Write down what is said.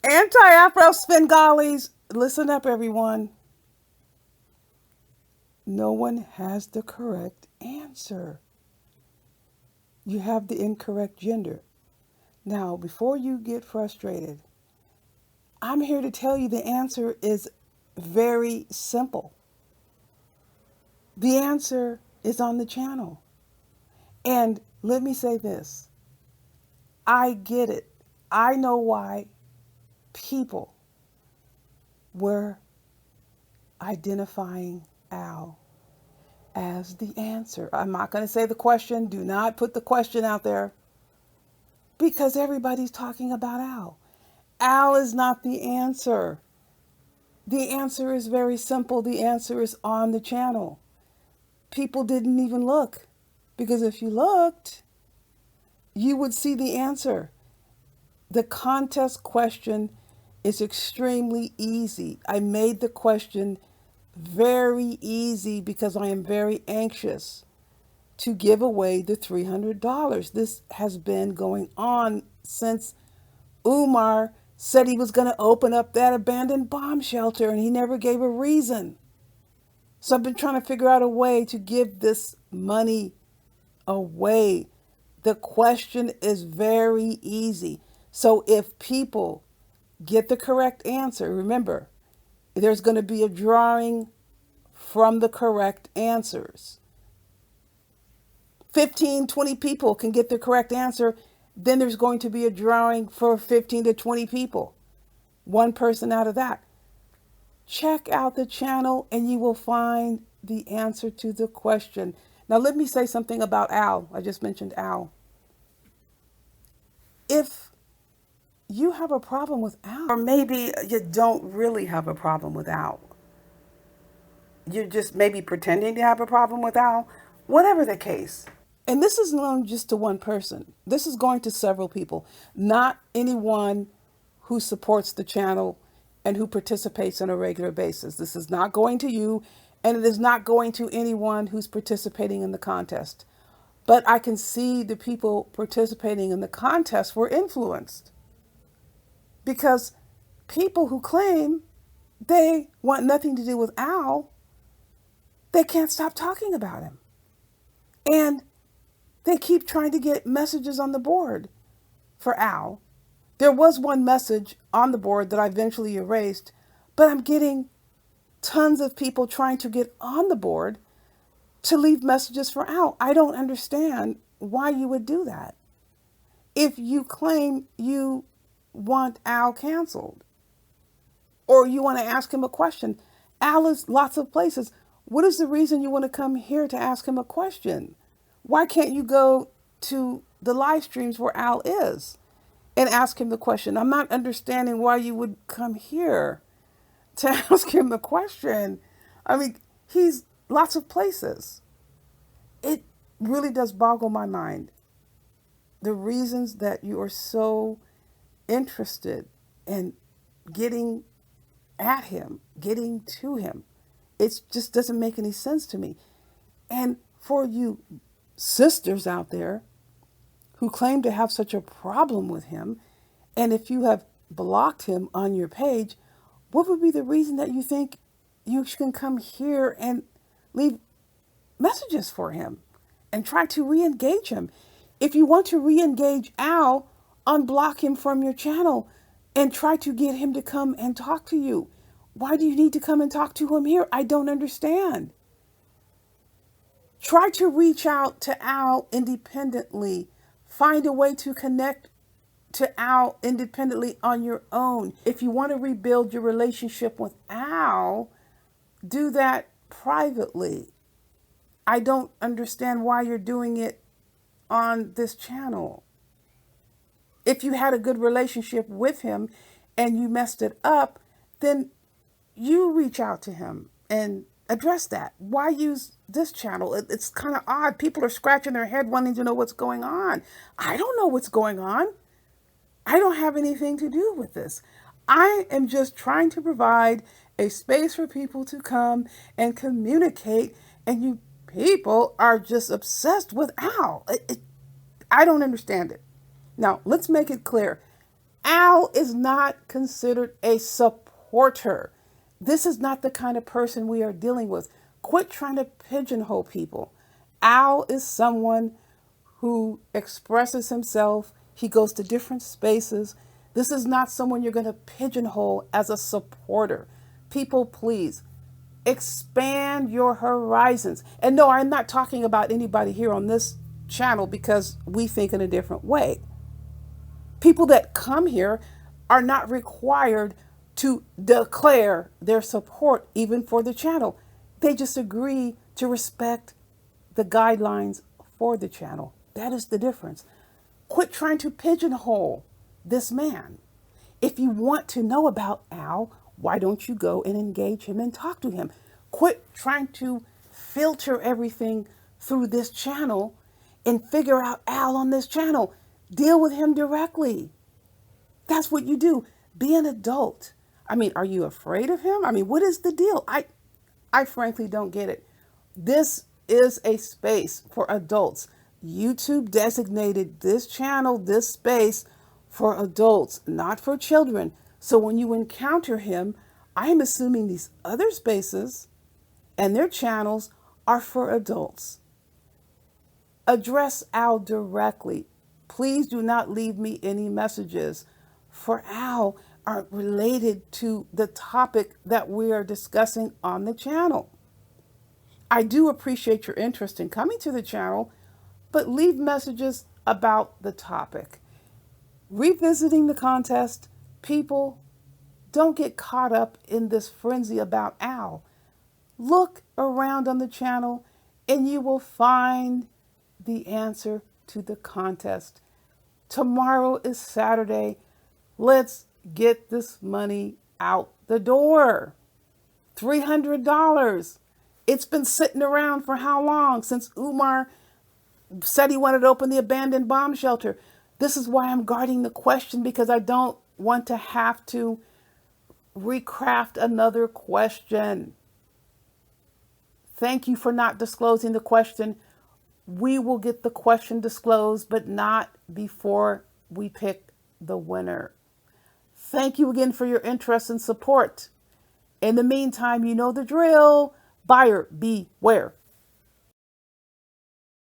Anti-Afro Svengalis, listen up, everyone. No one has the correct answer. You have the incorrect gender. Now, before you get frustrated, I'm here to tell you the answer is very simple. The answer is on the channel. And let me say this, I get it. I know why people were identifying Al as the answer. I'm not going to say the question. Do not put the question out there because everybody's talking about Al. Al is not the answer. The answer is very simple. The answer is on the channel. People didn't even look because if you looked, you would see the answer. The contest question is extremely easy. I made the question very easy because I am very anxious to give away the $300. This has been going on since Umar said he was going to open up that abandoned bomb shelter and he never gave a reason. So I've been trying to figure out a way to give this money away. The question is very easy. So if people get the correct answer, remember, there's going to be a drawing from the correct answers. 15, 20 people can get the correct answer. Then there's going to be a drawing for 15 to 20 people. One person out of that. Check out the channel and you will find the answer to the question. Now, let me say something about Al. I just mentioned Al. If you have a problem with Al, or maybe you don't really have a problem with Al, you're just maybe pretending to have a problem with Al, whatever the case. And this is not just to one person. This is going to several people, not anyone who supports the channel and who participates on a regular basis. This is not going to you, and it is not going to anyone who's participating in the contest. But I can see the people participating in the contest were influenced because people who claim they want nothing to do with Al, they can't stop talking about him. And they keep trying to get messages on the board for Al. There was one message on the board that I eventually erased, but I'm getting tons of people trying to get on the board to leave messages for Al. I don't understand why you would do that. If you claim you want Al canceled or you want to ask him a question, Al is lots of places. What is the reason you want to come here to ask him a question? Why can't you go to the live streams where Al is and ask him the question? I'm not understanding why you would come here to ask him the question. I mean, he's lots of places. It really does boggle my mind. The reasons that you are so interested in getting at him, getting to him, it just doesn't make any sense to me. And for you sisters out there who claim to have such a problem with him, and if you have blocked him on your page, what would be the reason that you think you can come here and leave messages for him and try to re-engage him? If you want to re-engage Al, unblock him from your channel and try to get him to come and talk to you. Why do you need to come and talk to him here? I don't understand. Try to reach out to Al independently. Find a way to connect to Al independently on your own. If you want to rebuild your relationship with Al, do that privately. I don't understand why you're doing it on this channel. If you had a good relationship with him and you messed it up, then you reach out to him and address that. Why use this channel? It's kind of odd. People are scratching their head wanting to know what's going on. I don't know what's going on. I don't have anything to do with this. I am just trying to provide a space for people to come and communicate, and you people are just obsessed with Al. I don't understand it. Now, let's make it clear. Al is not considered a supporter. This is not the kind of person we are dealing with. Quit trying to pigeonhole people. Al is someone who expresses himself. He goes to different spaces. This is not someone you're going to pigeonhole as a supporter. People, please expand your horizons. And no, I'm not talking about anybody here on this channel because we think in a different way. People that come here are not required to declare their support even for the channel. They just agree to respect the guidelines for the channel. That is the difference. Quit trying to pigeonhole this man. If you want to know about Al, why don't you go and engage him and talk to him? Quit trying to filter everything through this channel and figure out Al on this channel. Deal with him directly. That's what you do. Be an adult. I mean, are you afraid of him? I mean, what is the deal? I frankly don't get it. This is a space for adults. YouTube designated this channel, this space for adults, not for children. So when you encounter him, I'm assuming these other spaces and their channels are for adults. Address Al directly. Please do not leave me any messages for Al are related to the topic that we are discussing on the channel. I do appreciate your interest in coming to the channel, but leave messages about the topic. Revisiting the contest, people, don't get caught up in this frenzy about Al. Look around on the channel and you will find the answer to the contest. Tomorrow is Saturday. Let's get this money out the door. $300. It's been sitting around for how long? Since Umar said he wanted to open the abandoned bomb shelter. This is why I'm guarding the question, because I don't want to have to recraft another question. Thank you for not disclosing the question. We will get the question disclosed, but not before we pick the winner. Thank you again for your interest and support. In the meantime, you know the drill. Buyer beware.